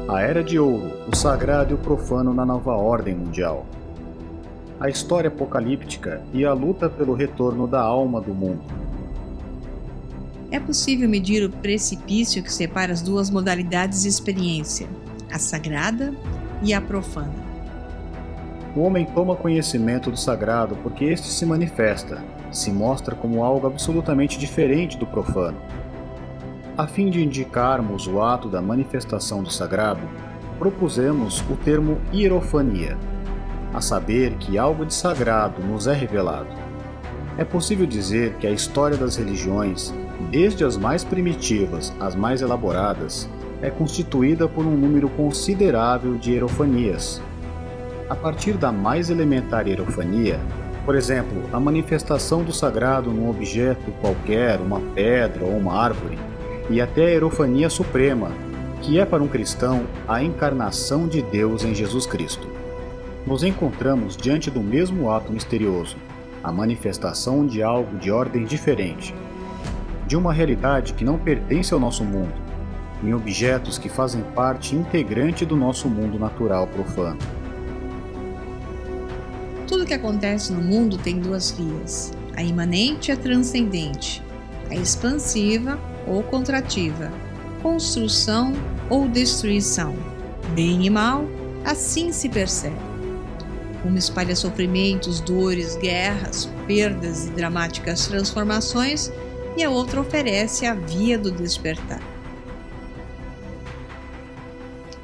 A Era de Ouro, o sagrado e o profano na nova ordem mundial. A história apocalíptica e a luta pelo retorno da alma do mundo. É possível medir o precipício que separa as duas modalidades de experiência, a sagrada e a profana. O homem toma conhecimento do sagrado porque este se manifesta, se mostra como algo absolutamente diferente do profano. A fim de indicarmos o ato da manifestação do sagrado, propusemos o termo hierofania, a saber que algo de sagrado nos é revelado. É possível dizer que a história das religiões, desde as mais primitivas às mais elaboradas, é constituída por um número considerável de hierofanias. A partir da mais elementar hierofania, por exemplo, a manifestação do sagrado num objeto qualquer, uma pedra ou uma árvore, e até a hierofania suprema, que é para um cristão a encarnação de Deus em Jesus Cristo. Nos encontramos diante do mesmo ato misterioso, a manifestação de algo de ordem diferente, de uma realidade que não pertence ao nosso mundo, em objetos que fazem parte integrante do nosso mundo natural profano. Tudo que acontece no mundo tem duas vias, a imanente e a transcendente, a expansiva ou contrativa, construção ou destruição, bem e mal, assim se percebe. Uma espalha sofrimentos, dores, guerras, perdas e dramáticas transformações, e a outra oferece a via do despertar.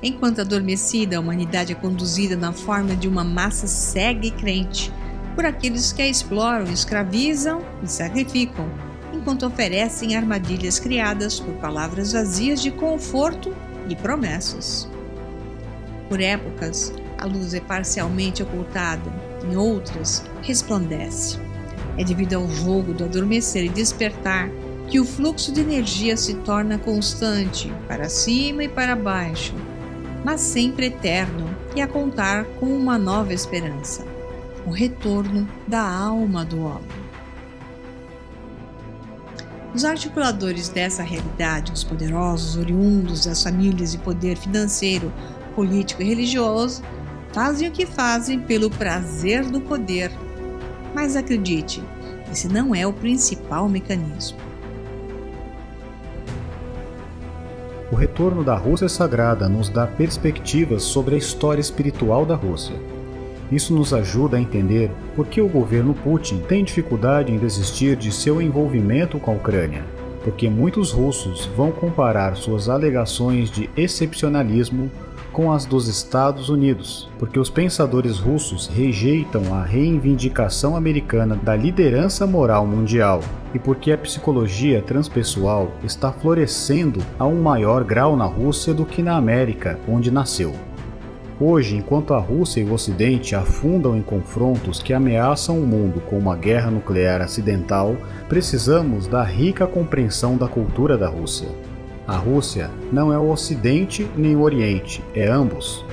Enquanto adormecida, a humanidade é conduzida na forma de uma massa cega e crente, por aqueles que a exploram, escravizam e sacrificam, enquanto oferecem armadilhas criadas por palavras vazias de conforto e promessas. Por épocas, a luz é parcialmente ocultada, em outras, resplandece. É devido ao jogo do adormecer e despertar que o fluxo de energia se torna constante, para cima e para baixo, mas sempre eterno e a contar com uma nova esperança, o retorno da alma do homem. Os articuladores dessa realidade, os poderosos oriundos das famílias de poder financeiro, político e religioso, fazem o que fazem pelo prazer do poder. Mas acredite, esse não é o principal mecanismo. O retorno da Rússia Sagrada nos dá perspectivas sobre a história espiritual da Rússia. Isso nos ajuda a entender por que o governo Putin tem dificuldade em desistir de seu envolvimento com a Ucrânia, porque muitos russos vão comparar suas alegações de excepcionalismo com as dos Estados Unidos, porque os pensadores russos rejeitam a reivindicação americana da liderança moral mundial e porque a psicologia transpessoal está florescendo a um maior grau na Rússia do que na América, onde nasceu. Hoje, enquanto a Rússia e o Ocidente afundam em confrontos que ameaçam o mundo com uma guerra nuclear acidental, precisamos da rica compreensão da cultura da Rússia. A Rússia não é o Ocidente nem o Oriente, é ambos.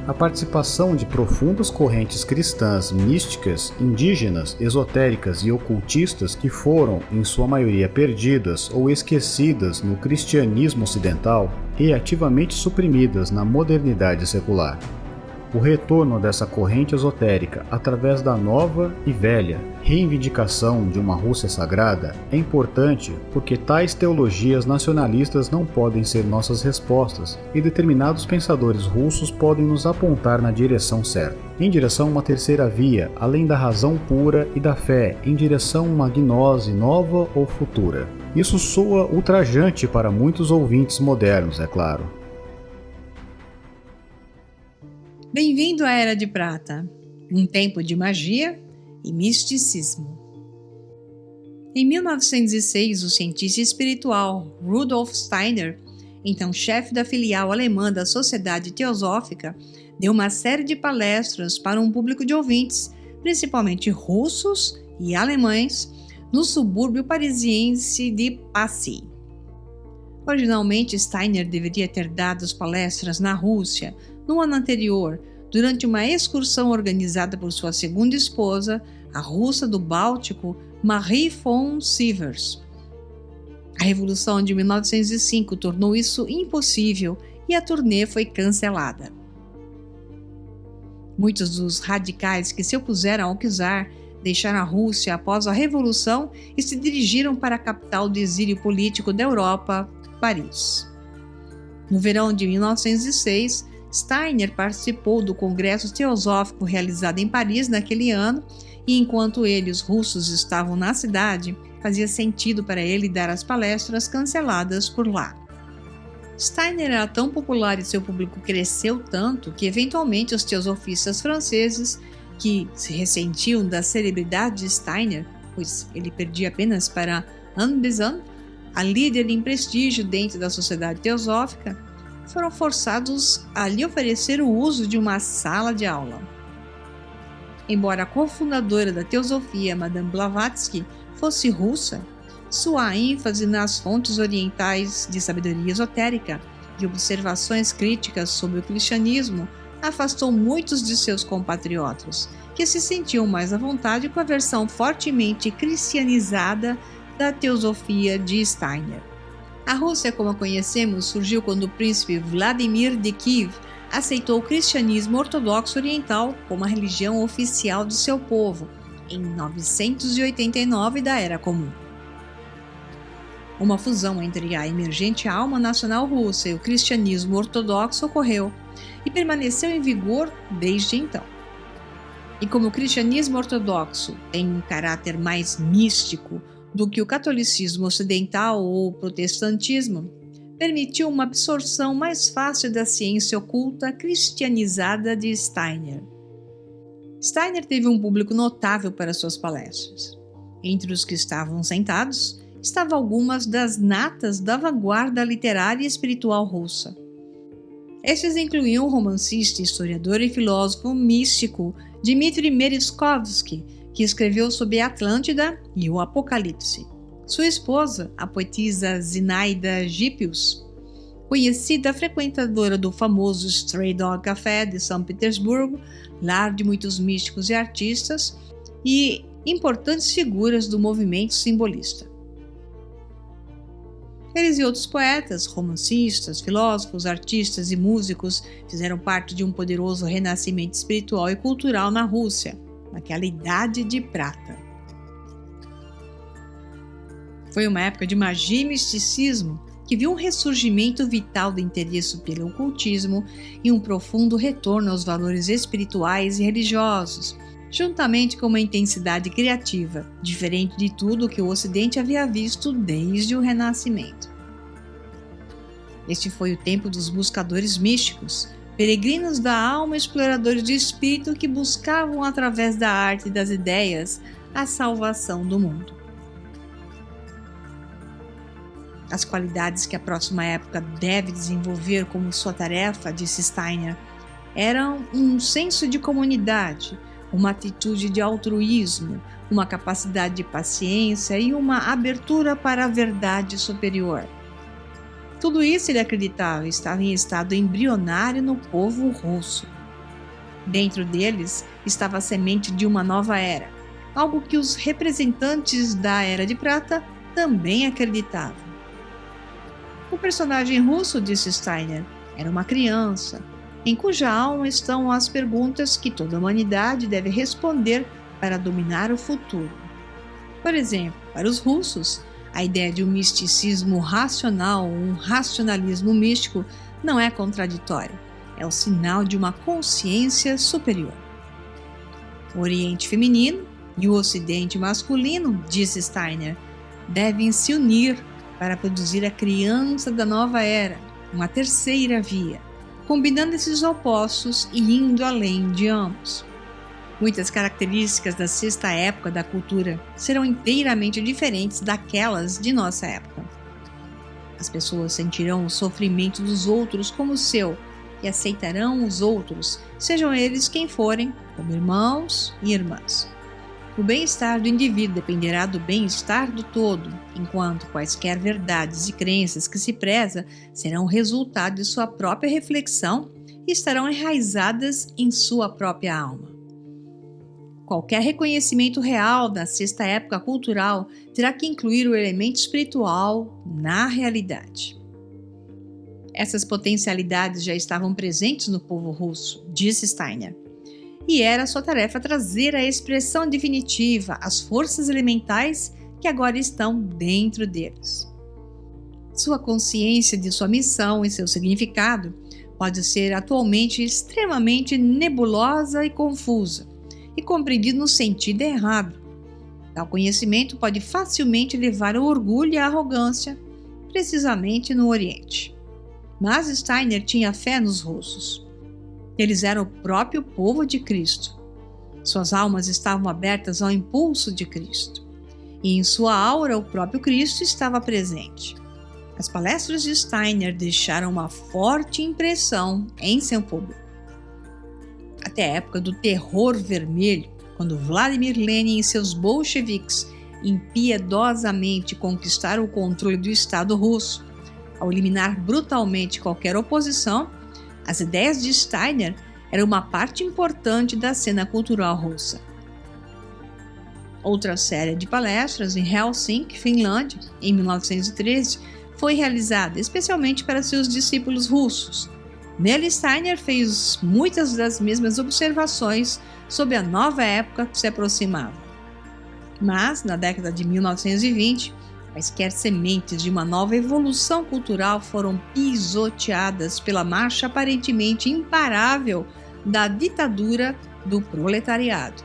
A participação de profundas correntes cristãs místicas, indígenas, esotéricas e ocultistas que foram, em sua maioria, perdidas ou esquecidas no cristianismo ocidental e ativamente suprimidas na modernidade secular. O retorno dessa corrente esotérica através da nova e velha reivindicação de uma Rússia sagrada é importante porque tais teologias nacionalistas não podem ser nossas respostas e determinados pensadores russos podem nos apontar na direção certa, em direção a uma terceira via, além da razão pura e da fé, em direção a uma gnose nova ou futura. Isso soa ultrajante para muitos ouvintes modernos, é claro. Bem-vindo à Era de Prata, um tempo de magia e misticismo. Em 1906, o cientista espiritual Rudolf Steiner, então chefe da filial alemã da Sociedade Teosófica, deu uma série de palestras para um público de ouvintes, principalmente russos e alemães, no subúrbio parisiense de Passy. Originalmente, Steiner deveria ter dado as palestras na Rússia no ano anterior, durante uma excursão organizada por sua segunda esposa, a russa do Báltico, Marie von Sievers. A Revolução de 1905 tornou isso impossível e a turnê foi cancelada. Muitos dos radicais que se opuseram ao czar deixaram a Rússia após a Revolução e se dirigiram para a capital do exílio político da Europa, Paris. No verão de 1906, Steiner participou do Congresso Teosófico realizado em Paris naquele ano, e enquanto ele e os russos estavam na cidade, fazia sentido para ele dar as palestras canceladas por lá. Steiner era tão popular e seu público cresceu tanto que, eventualmente, os teosofistas franceses, que se ressentiam da celebridade de Steiner, pois ele perdia apenas para Anne Besant, a líder em prestígio dentro da sociedade teosófica, foram forçados a lhe oferecer o uso de uma sala de aula. Embora a cofundadora da teosofia, Madame Blavatsky, fosse russa, sua ênfase nas fontes orientais de sabedoria esotérica e observações críticas sobre o cristianismo afastou muitos de seus compatriotas, que se sentiam mais à vontade com a versão fortemente cristianizada da teosofia de Steiner. A Rússia, como a conhecemos, surgiu quando o príncipe Vladimir de Kiev aceitou o cristianismo ortodoxo oriental como a religião oficial de seu povo, em 989 da Era Comum. Uma fusão entre a emergente alma nacional russa e o cristianismo ortodoxo ocorreu e permaneceu em vigor desde então. E como o cristianismo ortodoxo tem um caráter mais místico do que o catolicismo ocidental ou o protestantismo, permitiu uma absorção mais fácil da ciência oculta cristianizada de Steiner. Steiner teve um público notável para suas palestras. Entre os que estavam sentados, estavam algumas das natas da vanguarda literária e espiritual russa. Estes incluíam o romancista, historiador e filósofo místico Dmitry Merezhkovsky, que escreveu sobre a Atlântida e o Apocalipse. Sua esposa, a poetisa Zinaida Gipius, conhecida frequentadora do famoso Stray Dog Café de São Petersburgo, lar de muitos místicos e artistas, e importantes figuras do movimento simbolista. Eles e outros poetas, romancistas, filósofos, artistas e músicos fizeram parte de um poderoso renascimento espiritual e cultural na Rússia, naquela Idade de Prata. Foi uma época de magia e misticismo que viu um ressurgimento vital do interesse pelo ocultismo e um profundo retorno aos valores espirituais e religiosos, juntamente com uma intensidade criativa, diferente de tudo o que o Ocidente havia visto desde o Renascimento. Este foi o tempo dos buscadores místicos, peregrinos da alma, exploradores de espírito que buscavam através da arte e das ideias a salvação do mundo. As qualidades que a próxima época deve desenvolver como sua tarefa, disse Steiner, eram um senso de comunidade, uma atitude de altruísmo, uma capacidade de paciência e uma abertura para a verdade superior. Tudo isso, ele acreditava, estava em estado embrionário no povo russo. Dentro deles estava a semente de uma nova era, algo que os representantes da Era de Prata também acreditavam. O personagem russo, disse Steiner, era uma criança, em cuja alma estão as perguntas que toda a humanidade deve responder para dominar o futuro. Por exemplo, para os russos, a ideia de um misticismo racional, um racionalismo místico, não é contraditório, é o sinal de uma consciência superior. O Oriente feminino e o Ocidente masculino, disse Steiner, devem se unir para produzir a criança da nova era, uma terceira via, combinando esses opostos e indo além de ambos. Muitas características da sexta época da cultura serão inteiramente diferentes daquelas de nossa época. As pessoas sentirão o sofrimento dos outros como seu e aceitarão os outros, sejam eles quem forem, como irmãos e irmãs. O bem-estar do indivíduo dependerá do bem-estar do todo, enquanto quaisquer verdades e crenças que se preza serão resultado de sua própria reflexão e estarão enraizadas em sua própria alma. Qualquer reconhecimento real da sexta época cultural terá que incluir o elemento espiritual na realidade. Essas potencialidades já estavam presentes no povo russo, disse Steiner, e era sua tarefa trazer à expressão definitiva as forças elementais que agora estão dentro deles. Sua consciência de sua missão e seu significado pode ser atualmente extremamente nebulosa e confusa, e compreendido no sentido errado. Tal conhecimento pode facilmente levar ao orgulho e à arrogância, precisamente no Oriente. Mas Steiner tinha fé nos russos. Eles eram o próprio povo de Cristo. Suas almas estavam abertas ao impulso de Cristo. E em sua aura o próprio Cristo estava presente. As palestras de Steiner deixaram uma forte impressão em seu público. Até a época do Terror Vermelho, quando Vladimir Lenin e seus bolcheviques impiedosamente conquistaram o controle do Estado russo, ao eliminar brutalmente qualquer oposição, as ideias de Steiner eram uma parte importante da cena cultural russa. Outra série de palestras em Helsinki, Finlândia, em 1913, foi realizada especialmente para seus discípulos russos. Nele, Steiner fez muitas das mesmas observações sobre a nova época que se aproximava. Mas, na década de 1920, quaisquer sementes de uma nova evolução cultural foram pisoteadas pela marcha aparentemente imparável da ditadura do proletariado.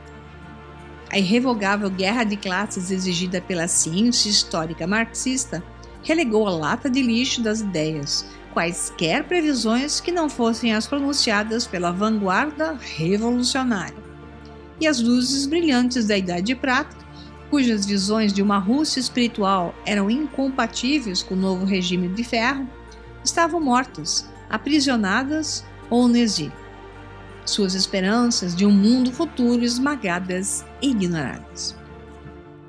A irrevogável guerra de classes exigida pela ciência histórica marxista relegou à lata de lixo das ideias quaisquer previsões que não fossem as pronunciadas pela vanguarda revolucionária. E as luzes brilhantes da Idade de Prata, cujas visões de uma Rússia espiritual eram incompatíveis com o novo regime de ferro, estavam mortas, aprisionadas ou no exílio. Suas esperanças de um mundo futuro esmagadas e ignoradas.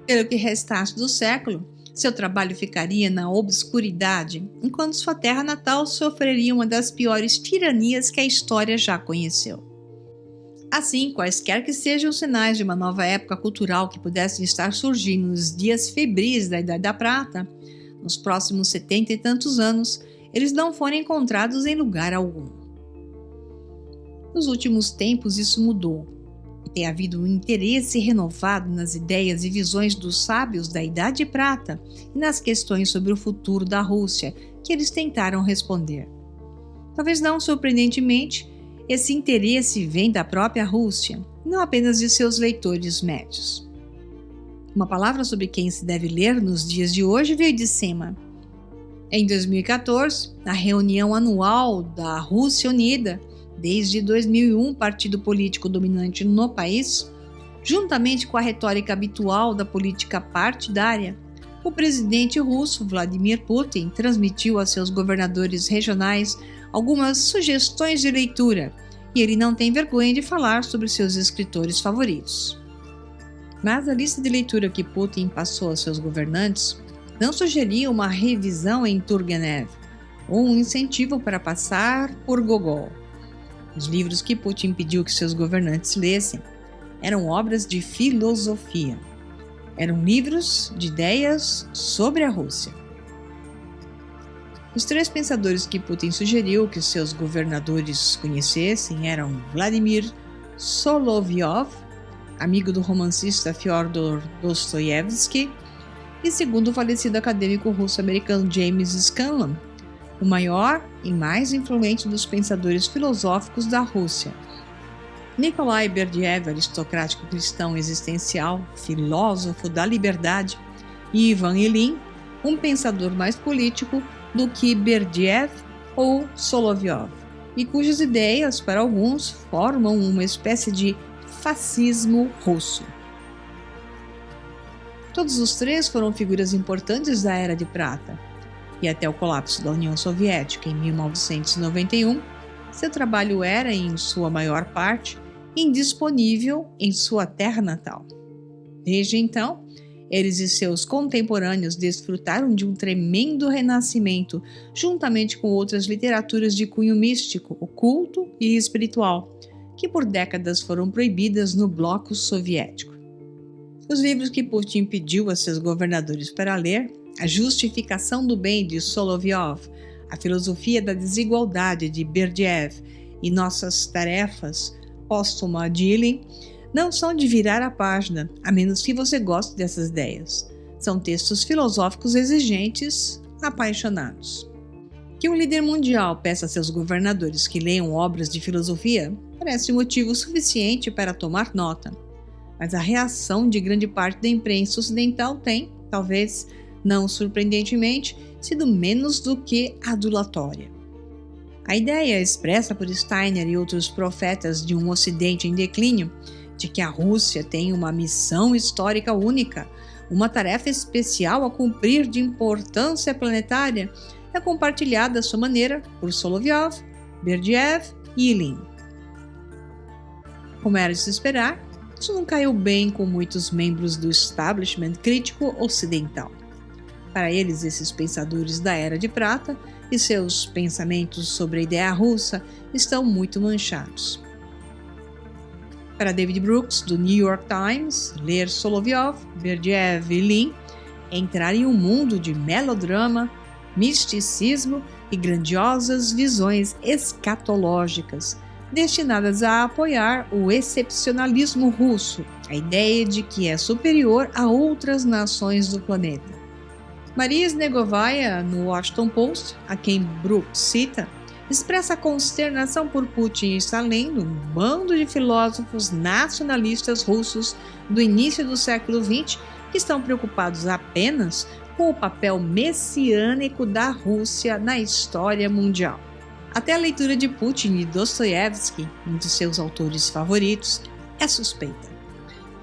Pelo que restasse do século, seu trabalho ficaria na obscuridade, enquanto sua terra natal sofreria uma das piores tiranias que a história já conheceu. Assim, quaisquer que sejam os sinais de uma nova época cultural que pudessem estar surgindo nos dias febris da Idade da Prata, nos próximos 70 e tantos anos, eles não foram encontrados em lugar algum. Nos últimos tempos isso mudou, e tem havido um interesse renovado nas ideias e visões dos sábios da Idade de Prata e nas questões sobre o futuro da Rússia que eles tentaram responder. Talvez não surpreendentemente, esse interesse vem da própria Rússia, não apenas de seus leitores médios. Uma palavra sobre quem se deve ler nos dias de hoje veio de cima. Em 2014, na reunião anual da Rússia Unida, desde 2001 partido político dominante no país, juntamente com a retórica habitual da política partidária, o presidente russo Vladimir Putin transmitiu a seus governadores regionais algumas sugestões de leitura, e ele não tem vergonha de falar sobre seus escritores favoritos. Mas a lista de leitura que Putin passou aos seus governantes não sugeria uma revisão em Turgenev ou um incentivo para passar por Gogol. Os livros que Putin pediu que seus governantes lessem eram obras de filosofia. Eram livros de ideias sobre a Rússia. Os três pensadores que Putin sugeriu que seus governadores conhecessem eram Vladimir Solovyov, amigo do romancista Fyodor Dostoiévski, e segundo o falecido acadêmico russo-americano James Scanlon, o maior e mais influente dos pensadores filosóficos da Rússia. Nikolai Berdyaev, aristocrático cristão existencial, filósofo da liberdade, e Ivan Ilyin, um pensador mais político do que Berdyaev ou Solovyov, e cujas ideias, para alguns, formam uma espécie de fascismo russo. Todos os três foram figuras importantes da Era de Prata, e até o colapso da União Soviética em 1991, seu trabalho era, em sua maior parte, indisponível em sua terra natal. Desde então, eles e seus contemporâneos desfrutaram de um tremendo renascimento, juntamente com outras literaturas de cunho místico, oculto e espiritual, que por décadas foram proibidas no bloco soviético. Os livros que Putin pediu a seus governadores para ler, A Justificação do Bem de Solovyov, A Filosofia da Desigualdade, de Berdyaev, e Nossas Tarefas, póstuma de Ilyin, não são de virar a página, a menos que você goste dessas ideias. São textos filosóficos exigentes, apaixonados. Que um líder mundial peça a seus governadores que leiam obras de filosofia parece motivo suficiente para tomar nota. Mas a reação de grande parte da imprensa ocidental tem, talvez não surpreendentemente, sido menos do que adulatória. A ideia expressa por Steiner e outros profetas de um Ocidente em declínio, de que a Rússia tem uma missão histórica única, uma tarefa especial a cumprir de importância planetária, é compartilhada à sua maneira por Solovyov, Berdyaev e Ilyin. Como era de se esperar, isso não caiu bem com muitos membros do establishment crítico ocidental. Para eles, esses pensadores da Era de Prata e seus pensamentos sobre a ideia russa estão muito manchados. Para David Brooks, do New York Times, ler Solovyov, Berdyaev e Ilyin é entrar em um mundo de melodrama, misticismo e grandiosas visões escatológicas, destinadas a apoiar o excepcionalismo russo, a ideia de que é superior a outras nações do planeta. Maria Snegovaya, no Washington Post, a quem Brooks cita, expressa consternação por Putin estar lendo um bando de filósofos nacionalistas russos do início do século XX que estão preocupados apenas com o papel messiânico da Rússia na história mundial. Até a leitura de Putin e Dostoiévski, um de seus autores favoritos, é suspeita.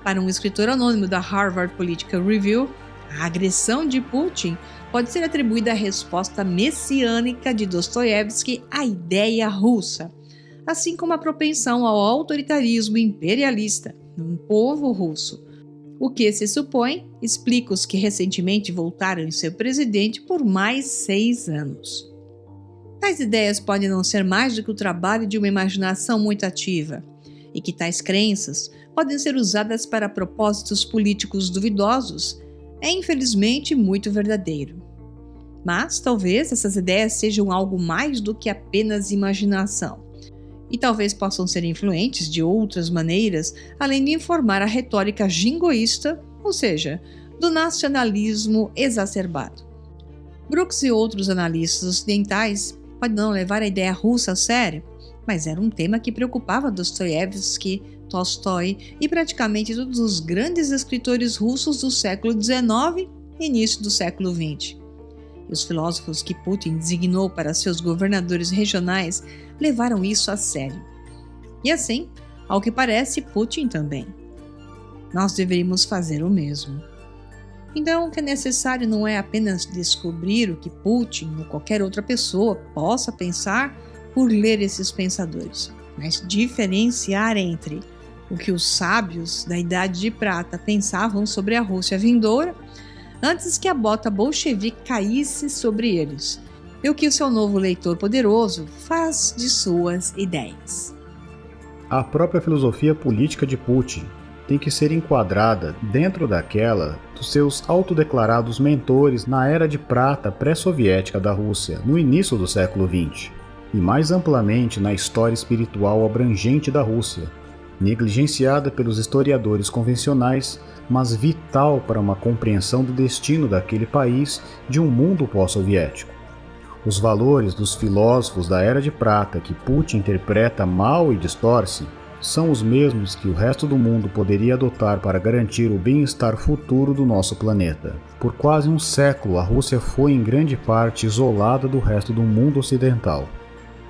Para um escritor anônimo da Harvard Political Review, a agressão de Putin pode ser atribuída à resposta messiânica de Dostoiévski à ideia russa, assim como a propensão ao autoritarismo imperialista num povo russo. O que se supõe explica os que recentemente voltaram em seu presidente por mais 6 anos. Tais ideias podem não ser mais do que o trabalho de uma imaginação muito ativa, e que tais crenças podem ser usadas para propósitos políticos duvidosos, é infelizmente muito verdadeiro. Mas talvez essas ideias sejam algo mais do que apenas imaginação, e talvez possam ser influentes de outras maneiras, além de informar a retórica jingoísta, ou seja, do nacionalismo exacerbado. Brooks e outros analistas ocidentais podem não levar a ideia russa a sério, mas era um tema que preocupava Dostoiévski, Tolstói e praticamente todos os grandes escritores russos do século XIX e início do século XX. E os filósofos que Putin designou para seus governadores regionais levaram isso a sério. E assim, ao que parece, Putin também. Nós deveríamos fazer o mesmo. Então, o que é necessário não é apenas descobrir o que Putin ou qualquer outra pessoa possa pensar por ler esses pensadores, mas diferenciar entre o que os sábios da Idade de Prata pensavam sobre a Rússia vindoura antes que a bota bolchevique caísse sobre eles, e o que o seu novo leitor poderoso faz de suas ideias. A própria filosofia política de Putin tem que ser enquadrada dentro daquela dos seus autodeclarados mentores na Era de Prata pré-soviética da Rússia, no início do século XX, e mais amplamente na história espiritual abrangente da Rússia, negligenciada pelos historiadores convencionais, mas vital para uma compreensão do destino daquele país de um mundo pós-soviético. Os valores dos filósofos da Era de Prata que Putin interpreta mal e distorce são os mesmos que o resto do mundo poderia adotar para garantir o bem-estar futuro do nosso planeta. Por quase um século, a Rússia foi em grande parte isolada do resto do mundo ocidental,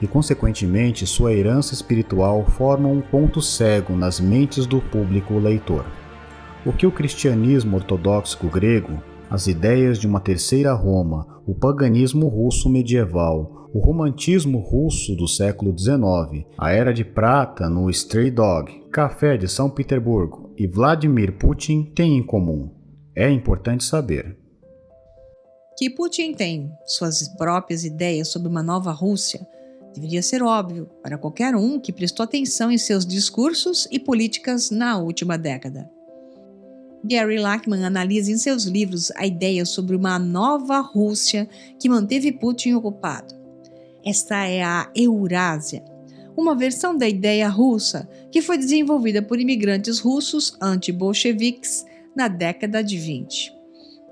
e consequentemente sua herança espiritual forma um ponto cego nas mentes do público leitor. O que o cristianismo ortodoxo grego, as ideias de uma terceira Roma, o paganismo russo medieval, o romantismo russo do século XIX, a Era de Prata no Stray Dog, Café de São Petersburgo e Vladimir Putin têm em comum? É importante saber. Que Putin tem suas próprias ideias sobre uma nova Rússia deveria ser óbvio para qualquer um que prestou atenção em seus discursos e políticas na última década. Gary Lachman analisa em seus livros a ideia sobre uma nova Rússia que manteve Putin ocupado. Esta é a Eurásia, uma versão da ideia russa que foi desenvolvida por imigrantes russos anti-bolcheviques na década de 20.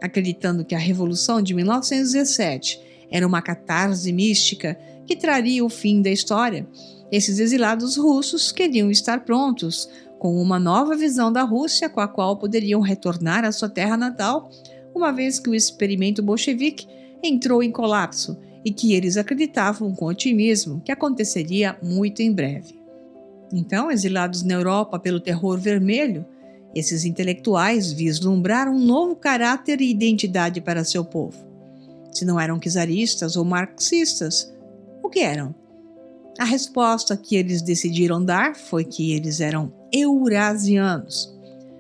Acreditando que a Revolução de 1917 era uma catarse mística que traria o fim da história, esses exilados russos queriam estar prontos com uma nova visão da Rússia com a qual poderiam retornar à sua terra natal, uma vez que o experimento bolchevique entrou em colapso e que eles acreditavam com otimismo que aconteceria muito em breve. Então, exilados na Europa pelo terror vermelho, esses intelectuais vislumbraram um novo caráter e identidade para seu povo. Se não eram czaristas ou marxistas, o que eram? A resposta que eles decidiram dar foi que eles eram eurasianos,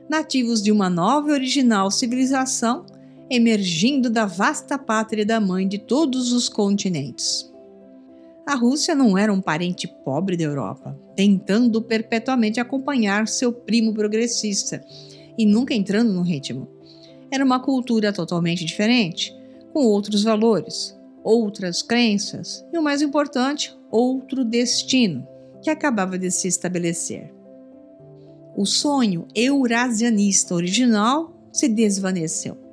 nativos de uma nova e original civilização emergindo da vasta pátria da mãe de todos os continentes. A Rússia não era um parente pobre da Europa, tentando perpetuamente acompanhar seu primo progressista e nunca entrando no ritmo. Era uma cultura totalmente diferente, com outros valores, outras crenças e, o mais importante, outro destino que acabava de se estabelecer. O sonho eurasianista original se desvaneceu.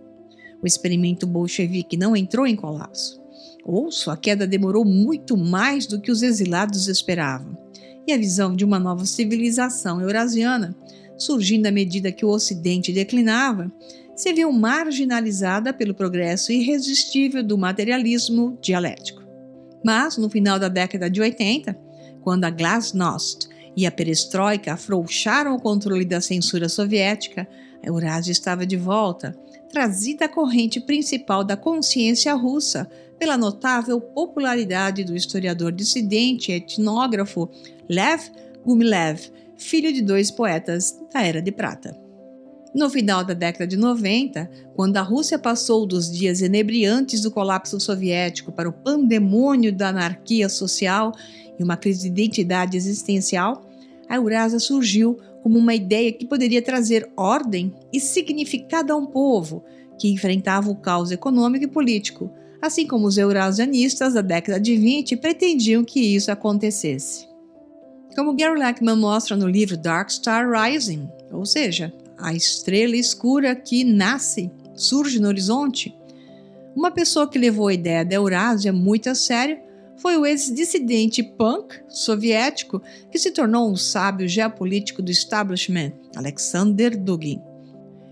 O experimento bolchevique não entrou em colapso. Ou sua queda demorou muito mais do que os exilados esperavam. E a visão de uma nova civilização eurasiana, surgindo à medida que o Ocidente declinava, se viu marginalizada pelo progresso irresistível do materialismo dialético. Mas, no final da década de 80, quando a Glasnost e a Perestroika afrouxaram o controle da censura soviética, a Eurásia estava de volta, trazida à corrente principal da consciência russa pela notável popularidade do historiador dissidente e etnógrafo Lev Gumilev, filho de dois poetas da Era de Prata. No final da década de 90, quando a Rússia passou dos dias inebriantes do colapso soviético para o pandemônio da anarquia social e uma crise de identidade existencial, a Eurásia surgiu como uma ideia que poderia trazer ordem e significado a um povo que enfrentava o caos econômico e político, assim como os eurasianistas da década de 20 pretendiam que isso acontecesse. Como Gary Lachman mostra no livro Dark Star Rising, ou seja, a estrela escura que nasce, surge no horizonte, uma pessoa que levou a ideia da Eurásia muito a sério foi o ex-dissidente punk soviético que se tornou um sábio geopolítico do establishment, Alexander Dugin.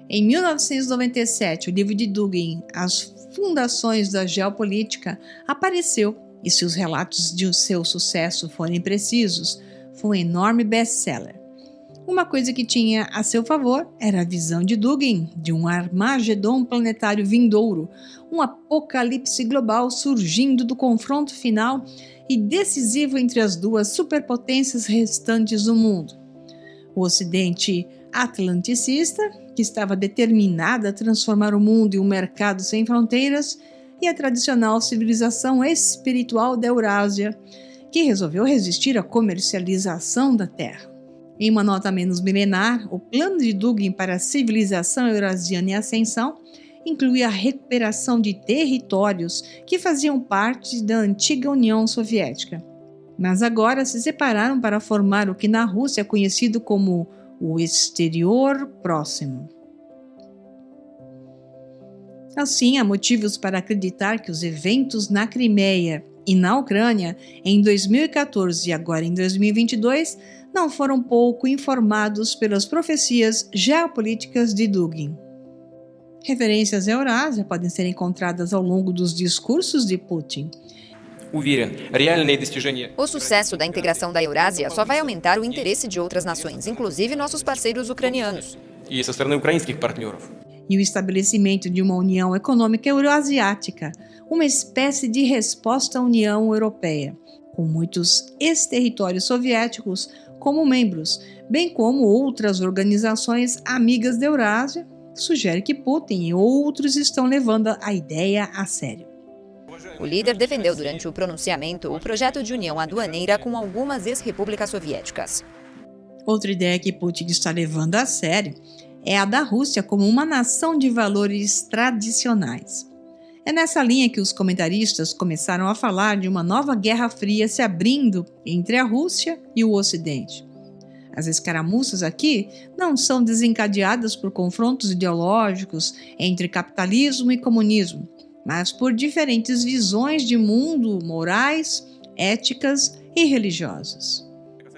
Em 1997, o livro de Dugin, As Fundações da Geopolítica, apareceu e, se os relatos de seu sucesso forem precisos, foi um enorme best-seller. Uma coisa que tinha a seu favor era a visão de Dugin de um Armagedon planetário vindouro, um apocalipse global surgindo do confronto final e decisivo entre as duas superpotências restantes do mundo. O Ocidente atlanticista, que estava determinado a transformar o mundo em um mercado sem fronteiras, e a tradicional civilização espiritual da Eurásia, que resolveu resistir à comercialização da Terra. Em uma nota menos milenar, o plano de Dugin para a civilização eurasiana em ascensão inclui a recuperação de territórios que faziam parte da antiga União Soviética, mas agora se separaram para formar o que na Rússia é conhecido como o exterior próximo. Assim, há motivos para acreditar que os eventos na Crimeia e na Ucrânia em 2014 e agora em 2022 não foram pouco informados pelas profecias geopolíticas de Dugin. Referências à Eurásia podem ser encontradas ao longo dos discursos de Putin. O sucesso da integração da Eurásia só vai aumentar o interesse de outras nações, inclusive nossos parceiros ucranianos. E o estabelecimento de uma União Econômica Euroasiática, uma espécie de resposta à União Europeia, com muitos ex-territórios soviéticos como membros, bem como outras organizações amigas da Eurásia, sugere que Putin e outros estão levando a ideia a sério. O líder defendeu durante o pronunciamento o projeto de união aduaneira com algumas ex-repúblicas soviéticas. Outra ideia que Putin está levando a sério é a da Rússia como uma nação de valores tradicionais. É nessa linha que os comentaristas começaram a falar de uma nova Guerra Fria se abrindo entre a Rússia e o Ocidente. As escaramuças aqui não são desencadeadas por confrontos ideológicos entre capitalismo e comunismo, mas por diferentes visões de mundo morais, éticas e religiosas.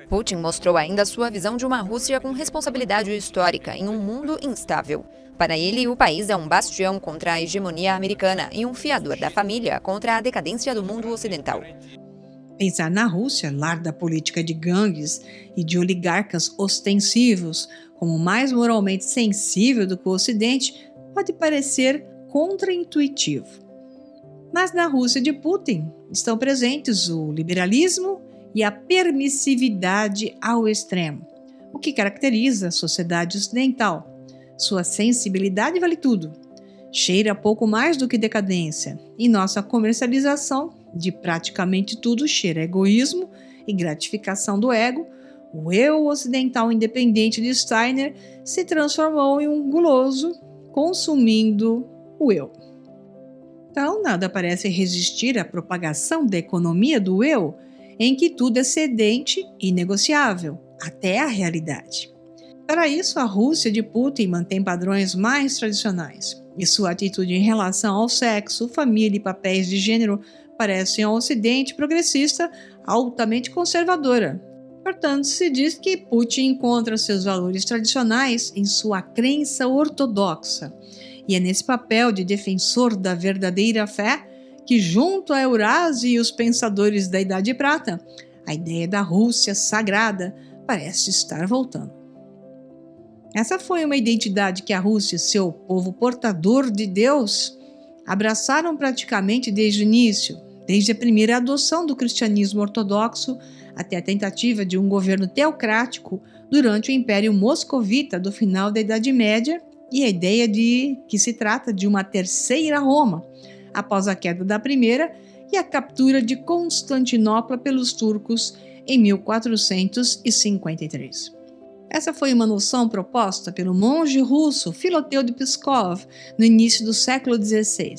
Putin mostrou ainda sua visão de uma Rússia com responsabilidade histórica em um mundo instável. Para ele, o país é um bastião contra a hegemonia americana e um fiador da família contra a decadência do mundo ocidental. Pensar na Rússia, lar da política de gangues e de oligarcas ostensivos, como mais moralmente sensível do que o Ocidente, pode parecer contraintuitivo. Mas na Rússia de Putin estão presentes o liberalismo e a permissividade ao extremo, o que caracteriza a sociedade ocidental. Sua sensibilidade vale tudo. Cheira pouco mais do que decadência, e nossa comercialização de praticamente tudo cheira egoísmo e gratificação do ego. O eu ocidental independente de Steiner se transformou em um guloso, consumindo o eu. Então, nada parece resistir à propagação da economia do eu, em que tudo é cedente e negociável, até a realidade. Para isso, a Rússia de Putin mantém padrões mais tradicionais, e sua atitude em relação ao sexo, família e papéis de gênero parecem ao Ocidente progressista altamente conservadora. Portanto, se diz que Putin encontra seus valores tradicionais em sua crença ortodoxa, e é nesse papel de defensor da verdadeira fé que, junto à Eurásia e os pensadores da Idade Prata, a ideia da Rússia sagrada parece estar voltando. Essa foi uma identidade que a Rússia, seu povo portador de Deus, abraçaram praticamente desde o início, desde a primeira adoção do cristianismo ortodoxo até a tentativa de um governo teocrático durante o Império Moscovita do final da Idade Média e a ideia de que se trata de uma terceira Roma, após a queda da primeira e a captura de Constantinopla pelos turcos em 1453. Essa foi uma noção proposta pelo monge russo Filoteu de Pskov no início do século XVI,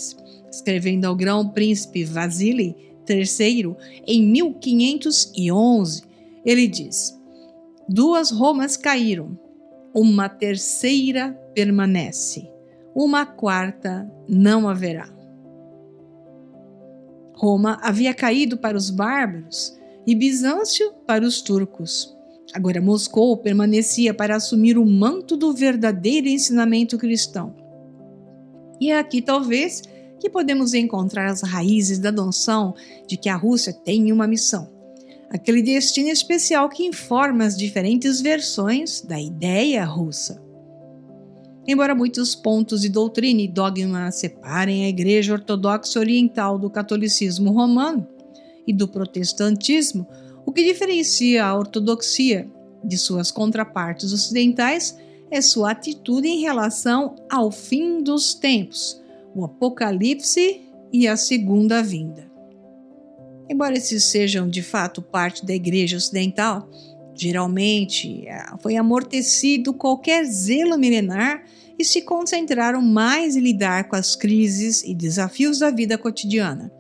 escrevendo ao grão-príncipe Vasily III em 1511. Ele diz: "Duas Romas caíram, uma terceira permanece, uma quarta não haverá." Roma havia caído para os bárbaros e Bizâncio para os turcos. Agora Moscou permanecia para assumir o manto do verdadeiro ensinamento cristão. E é aqui, talvez, que podemos encontrar as raízes da noção de que a Rússia tem uma missão, aquele destino especial que informa as diferentes versões da ideia russa. Embora muitos pontos de doutrina e dogma separem a Igreja Ortodoxa Oriental do catolicismo romano e do protestantismo, o que diferencia a ortodoxia de suas contrapartes ocidentais é sua atitude em relação ao fim dos tempos, o Apocalipse e a segunda vinda. Embora esses sejam de fato parte da Igreja Ocidental, geralmente foi amortecido qualquer zelo milenar e se concentraram mais em lidar com as crises e desafios da vida cotidiana.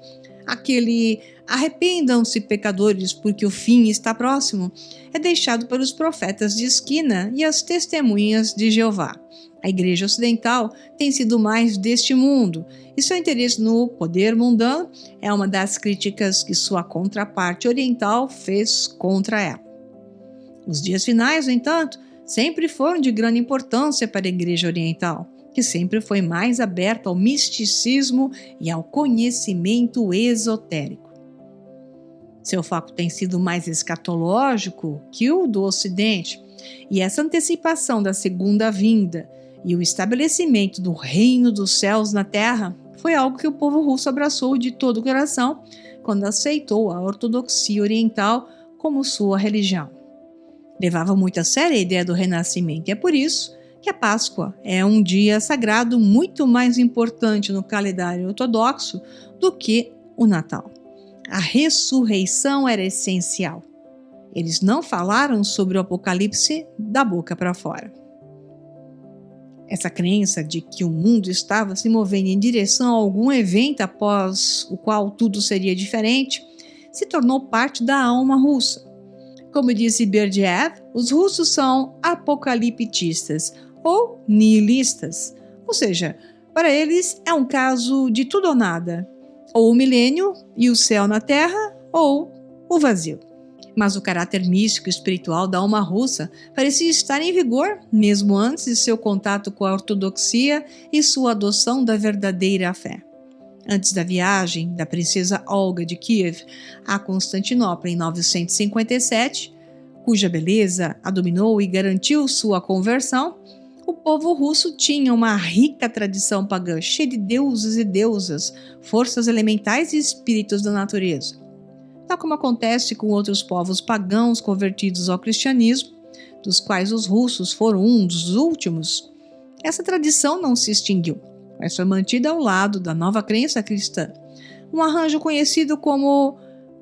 Aquele "arrependam-se, pecadores, porque o fim está próximo" é deixado pelos profetas de esquina e as testemunhas de Jeová. A Igreja Ocidental tem sido mais deste mundo, e seu interesse no poder mundano é uma das críticas que sua contraparte oriental fez contra ela. Os dias finais, no entanto, sempre foram de grande importância para a Igreja Oriental, que sempre foi mais aberta ao misticismo e ao conhecimento esotérico. Seu foco tem sido mais escatológico que o do Ocidente, e essa antecipação da segunda vinda e o estabelecimento do reino dos céus na terra foi algo que o povo russo abraçou de todo o coração quando aceitou a ortodoxia oriental como sua religião. Levava muito a sério a ideia do renascimento, e é por isso que a Páscoa é um dia sagrado muito mais importante no calendário ortodoxo do que o Natal. A ressurreição era essencial. Eles não falaram sobre o Apocalipse da boca para fora. Essa crença de que o mundo estava se movendo em direção a algum evento após o qual tudo seria diferente, se tornou parte da alma russa. Como disse Berdyaev, os russos são apocaliptistas ou nihilistas, ou seja, para eles é um caso de tudo ou nada, ou o milênio e o céu na terra, ou o vazio. Mas o caráter místico e espiritual da alma russa parecia estar em vigor mesmo antes de seu contato com a ortodoxia e sua adoção da verdadeira fé. Antes da viagem da princesa Olga de Kiev a Constantinopla em 957, cuja beleza a dominou e garantiu sua conversão, o povo russo tinha uma rica tradição pagã, cheia de deuses e deusas, forças elementais e espíritos da natureza. Tal como acontece com outros povos pagãos convertidos ao cristianismo, dos quais os russos foram um dos últimos, essa tradição não se extinguiu, mas foi mantida ao lado da nova crença cristã, um arranjo conhecido como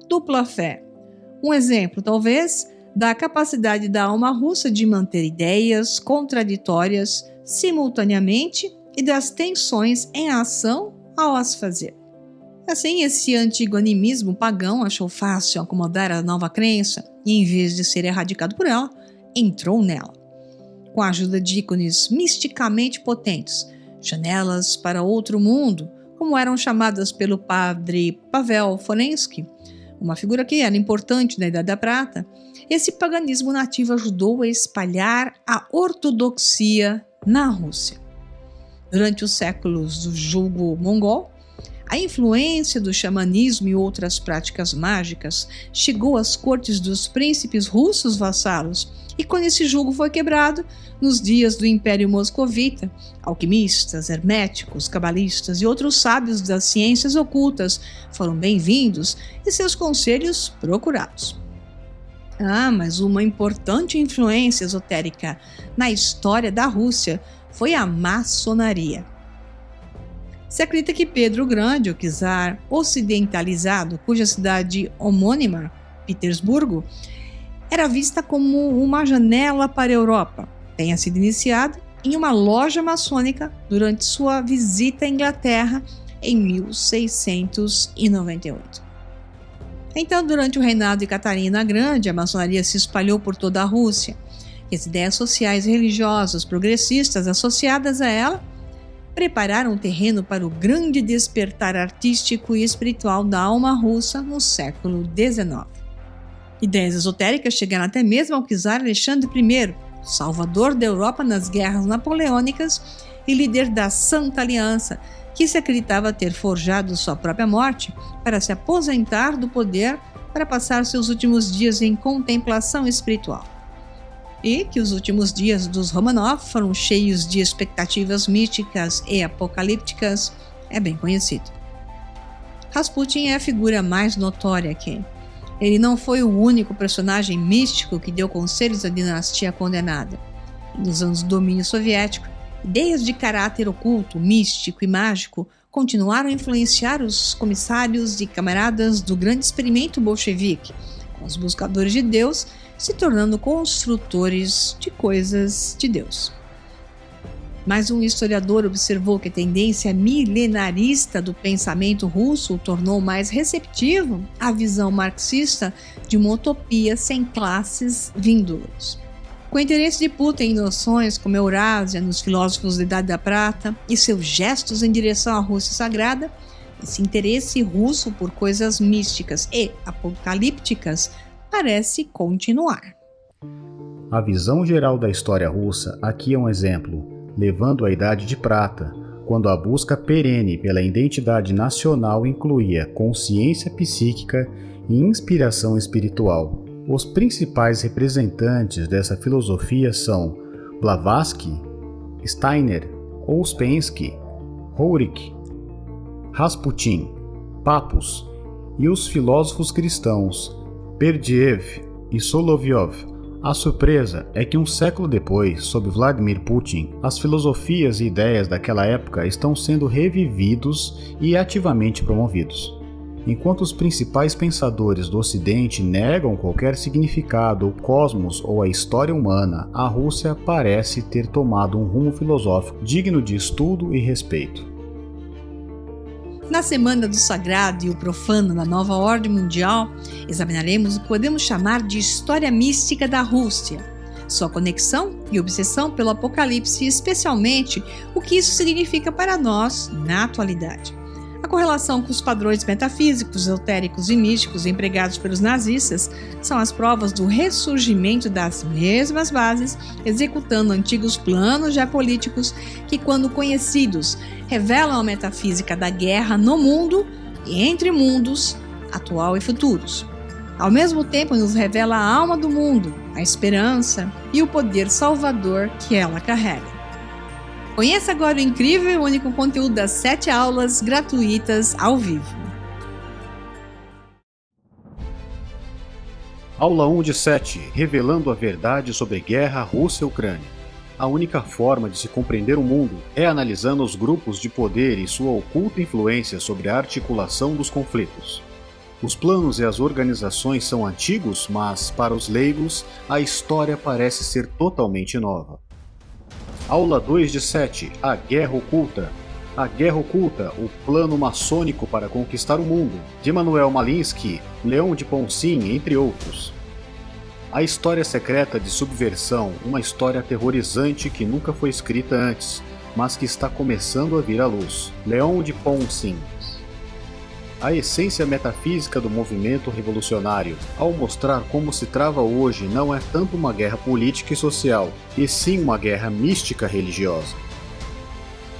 dupla fé. Um exemplo, talvez, da capacidade da alma russa de manter ideias contraditórias simultaneamente e das tensões em ação ao as fazer. Assim, esse antigo animismo pagão achou fácil acomodar a nova crença e, em vez de ser erradicado por ela, entrou nela. Com a ajuda de ícones misticamente potentes, janelas para outro mundo, como eram chamadas pelo padre Pavel Forensky, uma figura que era importante na Idade da Prata, esse paganismo nativo ajudou a espalhar a ortodoxia na Rússia. Durante os séculos do jugo mongol, a influência do xamanismo e outras práticas mágicas chegou às cortes dos príncipes russos vassalos, e quando esse jugo foi quebrado, nos dias do Império Moscovita, alquimistas, herméticos, cabalistas e outros sábios das ciências ocultas foram bem-vindos e seus conselhos procurados. Mas uma importante influência esotérica na história da Rússia foi a maçonaria. Se acredita que Pedro o Grande, o czar ocidentalizado, cuja cidade homônima, Petersburgo, era vista como uma janela para a Europa, tenha sido iniciado em uma loja maçônica durante sua visita à Inglaterra em 1698. Então, durante o reinado de Catarina a Grande, a maçonaria se espalhou por toda a Rússia, e as ideias sociais e religiosas progressistas associadas a ela prepararam o terreno para o grande despertar artístico e espiritual da alma russa no século XIX. Ideias esotéricas chegaram até mesmo ao czar Alexandre I, salvador da Europa nas guerras napoleônicas e líder da Santa Aliança, que se acreditava ter forjado sua própria morte para se aposentar do poder para passar seus últimos dias em contemplação espiritual. E que os últimos dias dos Romanov foram cheios de expectativas místicas e apocalípticas é bem conhecido. Rasputin é a figura mais notória aqui. Ele não foi o único personagem místico que deu conselhos à dinastia condenada. Nos anos do domínio soviético, ideias de caráter oculto, místico e mágico continuaram a influenciar os comissários e camaradas do grande experimento bolchevique, com os buscadores de Deus se tornando construtores de coisas de Deus. Mas um historiador observou que a tendência milenarista do pensamento russo o tornou mais receptivo à visão marxista de uma utopia sem classes vindouras. Com o interesse de Putin em noções como Eurásia nos filósofos da Idade da Prata e seus gestos em direção à Rússia sagrada, esse interesse russo por coisas místicas e apocalípticas parece continuar. A visão geral da história russa aqui é um exemplo, levando à Idade de Prata, quando a busca perene pela identidade nacional incluía consciência psíquica e inspiração espiritual. Os principais representantes dessa filosofia são Blavatsky, Steiner, Ouspensky, Roerich, Rasputin, Papus e os filósofos cristãos Berdyaev e Solovyov. A surpresa é que um século depois, sob Vladimir Putin, as filosofias e ideias daquela época estão sendo revividos e ativamente promovidos. Enquanto os principais pensadores do Ocidente negam qualquer significado ao cosmos ou à história humana, a Rússia parece ter tomado um rumo filosófico digno de estudo e respeito. Na Semana do Sagrado e o Profano da Nova Ordem Mundial, examinaremos o que podemos chamar de história mística da Rússia, sua conexão e obsessão pelo Apocalipse e especialmente o que isso significa para nós na atualidade. A correlação com os padrões metafísicos, esotéricos e místicos empregados pelos nazistas são as provas do ressurgimento das mesmas bases, executando antigos planos geopolíticos que, quando conhecidos, revelam a metafísica da guerra no mundo e entre mundos, atual e futuros. Ao mesmo tempo, nos revela a alma do mundo, a esperança e o poder salvador que ela carrega. Conheça agora o incrível e único conteúdo das 7 aulas gratuitas ao vivo. Aula 1 de 7, revelando a verdade sobre a guerra Rússia-Ucrânia. A única forma de se compreender o mundo é analisando os grupos de poder e sua oculta influência sobre a articulação dos conflitos. Os planos e as organizações são antigos, mas, para os leigos, a história parece ser totalmente nova. Aula 2 de 7, a Guerra Oculta. A Guerra Oculta, o plano maçônico para conquistar o mundo, de Manuel Malinsky, Leão de Poncin, entre outros. A história secreta de subversão, uma história aterrorizante que nunca foi escrita antes, mas que está começando a vir à luz. Leão de Poncin. A essência metafísica do movimento revolucionário, ao mostrar como se trava hoje, não é tanto uma guerra política e social, e sim uma guerra mística religiosa.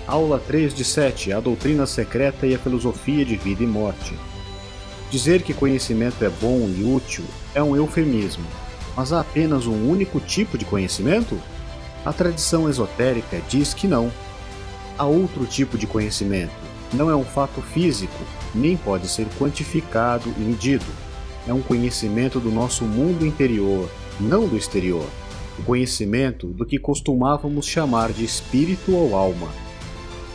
Aula 3 de 7, a doutrina secreta e a filosofia de vida e morte. Dizer que conhecimento é bom e útil é um eufemismo, mas há apenas um único tipo de conhecimento? A tradição esotérica diz que não. Há outro tipo de conhecimento. Não é um fato físico, nem pode ser quantificado e medido. É um conhecimento do nosso mundo interior, não do exterior. O conhecimento do que costumávamos chamar de espírito ou alma.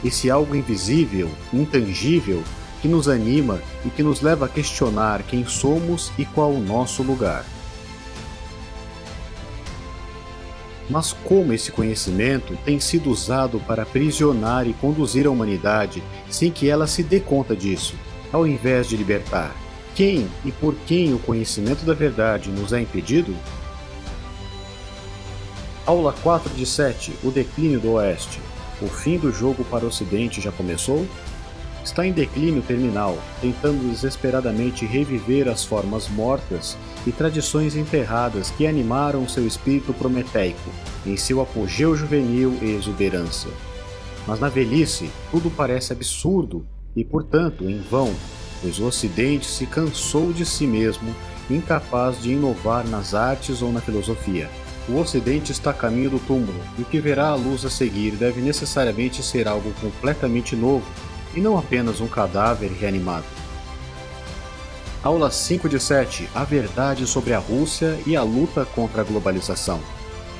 Esse algo invisível, intangível, que nos anima e que nos leva a questionar quem somos e qual o nosso lugar. Mas como esse conhecimento tem sido usado para aprisionar e conduzir a humanidade sem que ela se dê conta disso, ao invés de libertar? Quem e por quem o conhecimento da verdade nos é impedido? Aula 4 de 7, o declínio do Oeste. O fim do jogo para o Ocidente já começou? Está em declínio terminal, tentando desesperadamente reviver as formas mortas e tradições enterradas que animaram seu espírito prometeico, em seu apogeu juvenil e exuberância. Mas na velhice, tudo parece absurdo e, portanto, em vão, pois o Ocidente se cansou de si mesmo, incapaz de inovar nas artes ou na filosofia. O Ocidente está a caminho do túmulo, e o que verá a luz a seguir deve necessariamente ser algo completamente novo, e não apenas um cadáver reanimado. Aula 5 de 7, a verdade sobre a Rússia e a luta contra a globalização.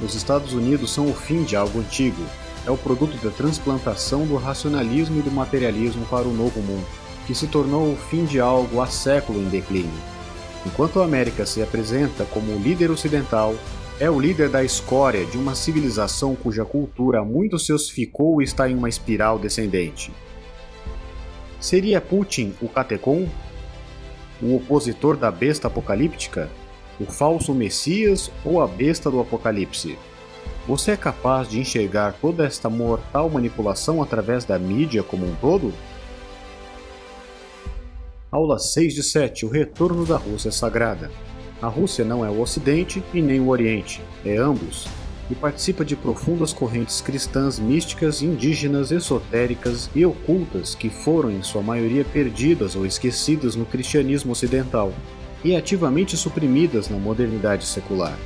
Os Estados Unidos são o fim de algo antigo, é o produto da transplantação do racionalismo e do materialismo para o novo mundo, que se tornou o fim de algo há século em declínio. Enquanto a América se apresenta como o líder ocidental, é o líder da escória de uma civilização cuja cultura muito se ossificou e está em uma espiral descendente. Seria Putin o Catecon? O opositor da besta apocalíptica? O falso Messias ou a besta do Apocalipse? Você é capaz de enxergar toda esta mortal manipulação através da mídia como um todo? Aula 6 de 7, o retorno da Rússia sagrada. A Rússia não é o Ocidente e nem o Oriente, é ambos, e participa de profundas correntes cristãs místicas, indígenas, esotéricas e ocultas que foram em sua maioria perdidas ou esquecidas no cristianismo ocidental e ativamente suprimidas na modernidade secular.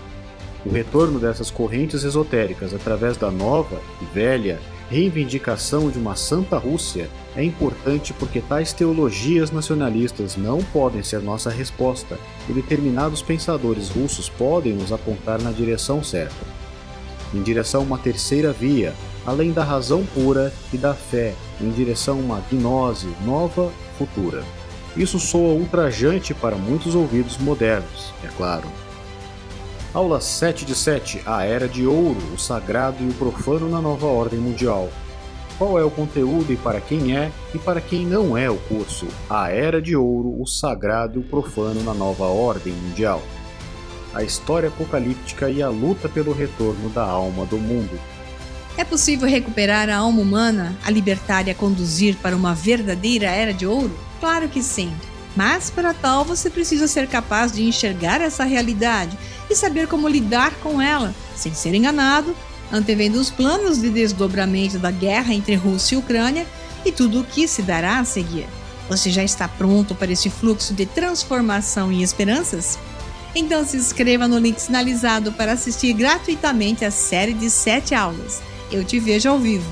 O retorno dessas correntes esotéricas através da nova e velha reivindicação de uma Santa Rússia é importante porque tais teologias nacionalistas não podem ser nossa resposta e determinados pensadores russos podem nos apontar na direção certa. Em direção a uma terceira via, além da razão pura e da fé, em direção a uma gnose nova, futura. Isso soa ultrajante para muitos ouvidos modernos, é claro. Aula 7 de 7, a Era de Ouro, o sagrado e o profano na nova ordem mundial. Qual é o conteúdo e para quem é e para quem não é o curso A Era de Ouro, o sagrado e o profano na nova ordem mundial? A história apocalíptica e a luta pelo retorno da alma do mundo. É possível recuperar a alma humana, a libertar e a conduzir para uma verdadeira Era de Ouro? Claro que sim. Mas para tal você precisa ser capaz de enxergar essa realidade e saber como lidar com ela, sem ser enganado, antevendo os planos de desdobramento da guerra entre Rússia e Ucrânia e tudo o que se dará a seguir. Você já está pronto para esse fluxo de transformação e esperanças? Então se inscreva no link sinalizado para assistir gratuitamente a série de 7 aulas. Eu te vejo ao vivo.